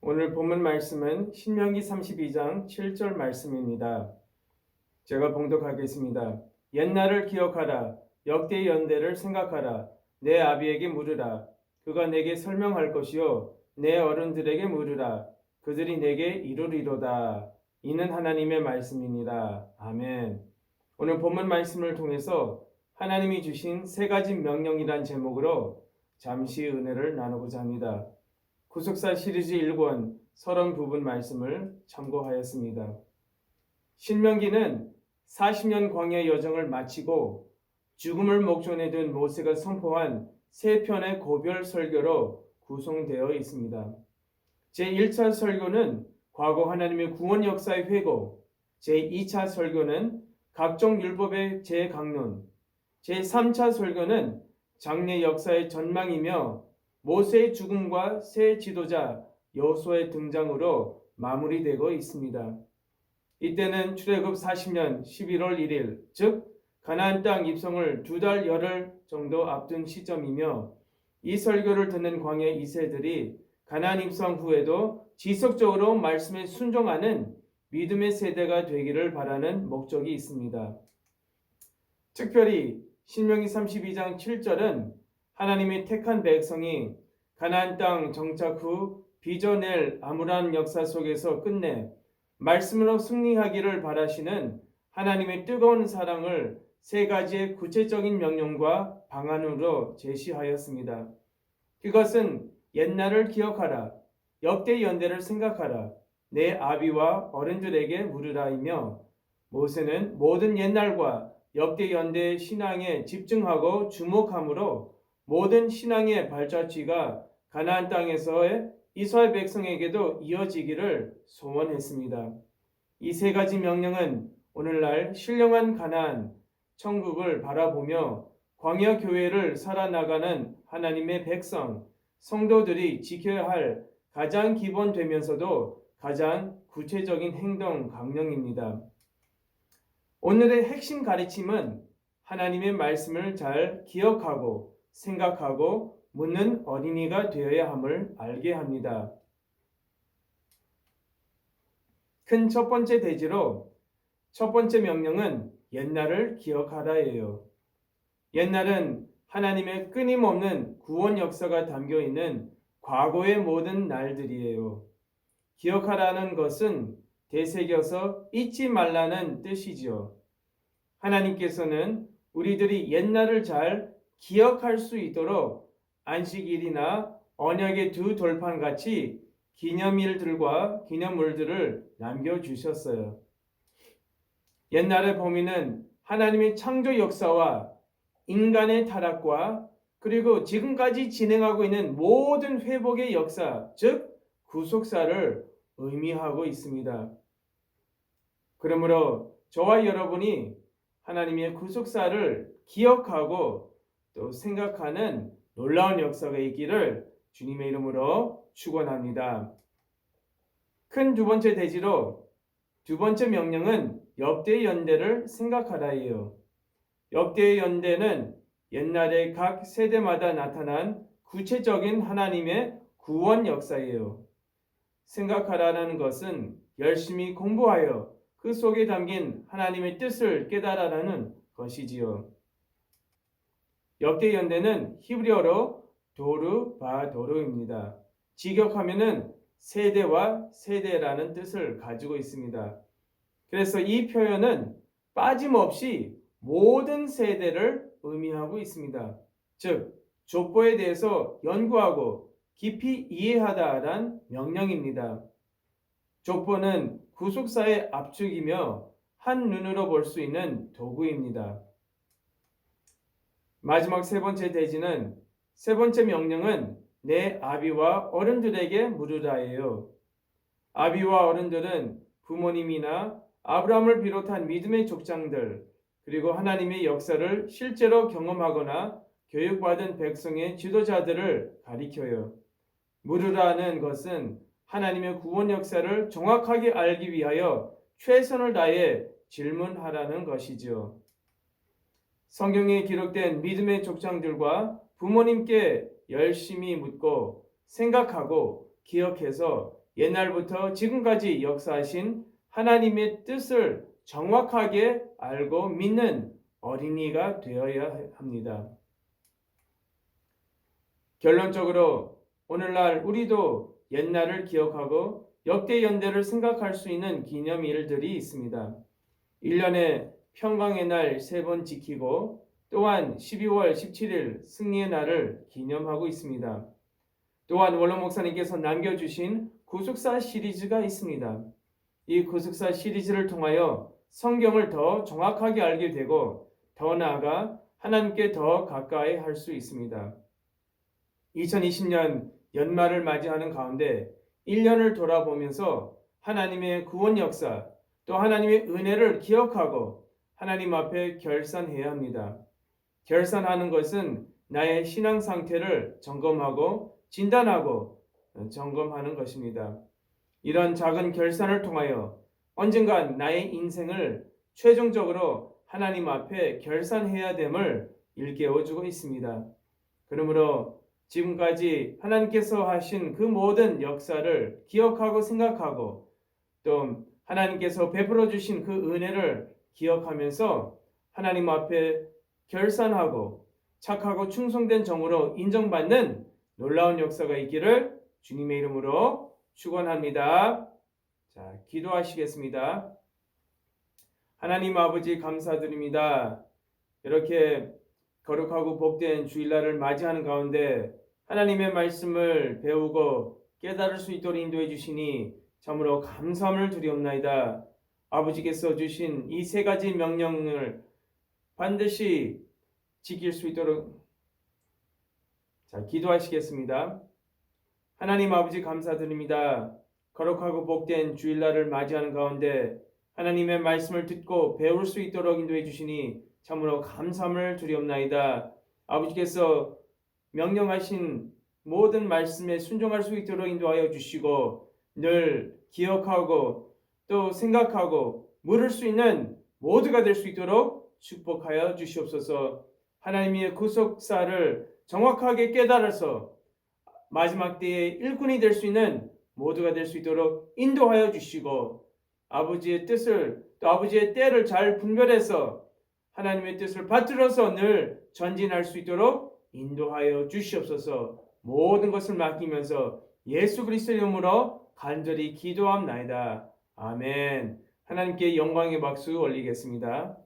오늘 본문 말씀은 신명기 32장 7절 말씀입니다. 제가 봉독하겠습니다. 옛날을 기억하라. 역대의 연대를 생각하라. 내 아비에게 물으라. 그가 내게 설명할 것이요 내 어른들에게 물으라. 그들이 내게 이루리로다. 이는 하나님의 말씀입니다. 아멘. 오늘 본문 말씀을 통해서 하나님이 주신 세 가지 명령이란 제목으로 잠시 은혜를 나누고자 합니다. 구속사 시리즈 1권 30부분 말씀을 참고하였습니다. 신명기는 40년 광야 여정을 마치고 죽음을 목전에 둔 모세가 선포한 세 편의 고별 설교로 구성되어 있습니다. 제1차 설교는 과거 하나님의 구원 역사의 회고, 제2차 설교는 각종 율법의 재강론, 제3차 설교는 장래 역사의 전망이며 모세의 죽음과 새 지도자 여호수아의 등장으로 마무리되고 있습니다. 이때는 출애굽 40년 11월 1일, 즉 가나안 땅 입성을 2달 열흘 정도 앞둔 시점이며 이 설교를 듣는 광야 2세들이 가나안 입성 후에도 지속적으로 말씀에 순종하는 믿음의 세대가 되기를 바라는 목적이 있습니다. 특별히 신명기 32장 7절은 하나님의 택한 백성이 가나안 땅 정착 후 빚어낼 암울한 역사 속에서 끝내 말씀으로 승리하기를 바라시는 하나님의 뜨거운 사랑을 세 가지의 구체적인 명령과 방안으로 제시하였습니다. 그것은 옛날을 기억하라, 역대 연대를 생각하라, 내 아비와 어른들에게 물으라이며 모세는 모든 옛날과 역대 연대의 신앙에 집중하고 주목함으로 모든 신앙의 발자취가 가나안 땅에서의 이스라엘 백성에게도 이어지기를 소원했습니다. 이 세 가지 명령은 오늘날 신령한 가나안, 천국을 바라보며 광야 교회를 살아나가는 하나님의 백성, 성도들이 지켜야 할 가장 기본되면서도 가장 구체적인 행동 강령입니다. 오늘의 핵심 가르침은 하나님의 말씀을 잘 기억하고 생각하고 묻는 어린이가 되어야 함을 알게 합니다. 큰 첫 번째 대지로 첫 번째 명령은 옛날을 기억하라예요. 옛날은 하나님의 끊임없는 구원 역사가 담겨 있는 과거의 모든 날들이에요. 기억하라는 것은 되새겨서 잊지 말라는 뜻이지요. 하나님께서는 우리들이 옛날을 잘 기억할 수 있도록 안식일이나 언약의 두 돌판같이 기념일들과 기념물들을 남겨주셨어요. 옛날의 범위는 하나님의 창조 역사와 인간의 타락과 그리고 지금까지 진행하고 있는 모든 회복의 역사, 즉 구속사를 의미하고 있습니다. 그러므로 저와 여러분이 하나님의 구속사를 기억하고 또 생각하는 놀라운 역사가 있기를 주님의 이름으로 축원합니다. 큰 두 번째 대지로 두 번째 명령은 역대의 연대를 생각하라예요. 역대의 연대는 옛날에 각 세대마다 나타난 구체적인 하나님의 구원 역사예요. 생각하라는 것은 열심히 공부하여 그 속에 담긴 하나님의 뜻을 깨달아라는 것이지요. 역대 연대는 히브리어로 도르바도르입니다. 직역하면은 세대와 세대라는 뜻을 가지고 있습니다. 그래서 이 표현은 빠짐없이 모든 세대를 의미하고 있습니다. 즉, 족보에 대해서 연구하고 깊이 이해하다란 명령입니다. 족보는 구속사의 압축이며 한눈으로 볼 수 있는 도구입니다. 마지막 세 번째 대지는 세 번째 명령은 내 아비와 어른들에게 물으라예요. 아비와 어른들은 부모님이나 아브라함을 비롯한 믿음의 족장들, 그리고 하나님의 역사를 실제로 경험하거나 교육받은 백성의 지도자들을 가리켜요. 물으라는 것은 하나님의 구원 역사를 정확하게 알기 위하여 최선을 다해 질문하라는 것이죠. 성경에 기록된 믿음의 족장들과 부모님께 열심히 묻고 생각하고 기억해서 옛날부터 지금까지 역사하신 하나님의 뜻을 정확하게 알고 믿는 어린이가 되어야 합니다. 결론적으로 오늘날 우리도 옛날을 기억하고 역대 연대를 생각할 수 있는 기념일들이 있습니다. 1년에 평강의 날 3번 지키고 또한 12월 17일 승리의 날을 기념하고 있습니다. 또한 원로 목사님께서 남겨주신 구속사 시리즈가 있습니다. 이 구속사 시리즈를 통하여 성경을 더 정확하게 알게 되고 더 나아가 하나님께 더 가까이 할 수 있습니다. 2020년 연말을 맞이하는 가운데 1년을 돌아보면서 하나님의 구원 역사 또 하나님의 은혜를 기억하고 하나님 앞에 결산해야 합니다. 결산하는 것은 나의 신앙 상태를 점검하고 진단하고 점검하는 것입니다. 이런 작은 결산을 통하여 언젠간 나의 인생을 최종적으로 하나님 앞에 결산해야 됨을 일깨워주고 있습니다. 그러므로 지금까지 하나님께서 하신 그 모든 역사를 기억하고 생각하고 또 하나님께서 베풀어 주신 그 은혜를 기억하면서 하나님 앞에 결산하고 착하고 충성된 정으로 인정받는 놀라운 역사가 있기를 주님의 이름으로 축원합니다. 자, 기도하시겠습니다. 하나님 아버지 감사드립니다. 이렇게 거룩하고 복된 주일날을 맞이하는 가운데 하나님의 말씀을 배우고 깨달을 수 있도록 인도해 주시니 참으로 감사함을 드리옵나이다. 아버지께서 주신 이 3가지 명령을 반드시 지킬 수 있도록 기도하시겠습니다. 하나님 아버지 감사드립니다. 거룩하고 복된 주일날을 맞이하는 가운데 하나님의 말씀을 듣고 배울 수 있도록 인도해 주시니 참으로 감사함을 드리옵나이다. 아버지께서 명령하신 모든 말씀에 순종할 수 있도록 인도하여 주시고 늘 기억하고 또 생각하고 물을 수 있는 모두가 될 수 있도록 축복하여 주시옵소서. 하나님의 구속사를 정확하게 깨달아서 마지막 때에 일꾼이 될 수 있는 모두가 될 수 있도록 인도하여 주시고 아버지의 뜻을 또 아버지의 때를 잘 분별해서 하나님의 뜻을 받들어서 늘 전진할 수 있도록 인도하여 주시옵소서. 모든 것을 맡기면서 예수 그리스도의 이름으로 간절히 기도합나이다. 아멘. 하나님께 영광의 박수 올리겠습니다.